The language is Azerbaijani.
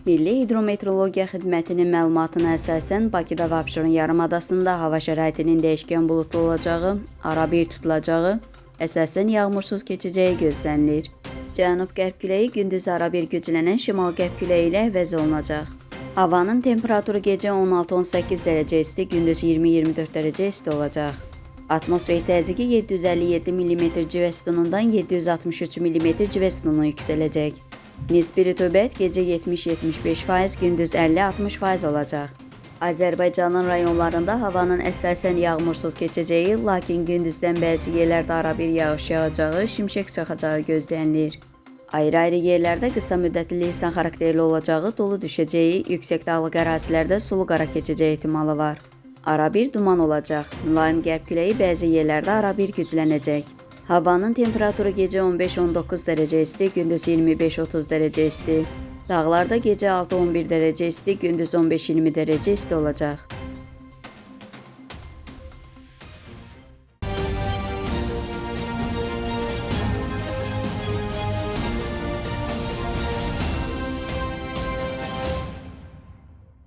Milli Hidrometeorologiya Xidmətinin məlumatına əsasən Bakıda və Abşeron yarımadasında hava şəraitinin dəyişkən buludlu olacağı, arabir tutulacağı, əsasən yağmursuz keçəcəyi gözlənilir. Cənub-qərb küləyi gündüz arabir güclənən şimal-qərb küləyi ilə əvəz olunacaq. Havanın temperaturu gecə 16-18 dərəcə isti, gündüz 20-24 dərəcə isti olacaq. Atmosfer təzyiqi 757 mm civə sütunundan 763 mm civə sütununa yüksələcək. Nisbi rütubət gecə 70-75%, gündüz 50-60% olacaq. Azərbaycanın rayonlarında havanın əsasən yağmursuz keçəcəyi, lakin gündüzdən bəzi yerlərdə arabir yağış yağacağı, şimşək çaxacağı gözlənilir. Ayrı-ayrı yerlərdə qısa müddətli leysan xarakterli olacağı, dolu düşəcəyi, yüksək dağlıq ərazilərdə sulu qara keçəcəyi ehtimalı var. Arabir duman olacaq, mülayim qərb küləyi bəzi yerlərdə arabir güclənəcək. Havanın temperaturu gecə 15-19 dərəcə isti, gündüz 25-30 dərəcə isti. Dağlarda gecə 6-11 dərəcə isti, gündüz 15-20 dərəcə isti olacaq.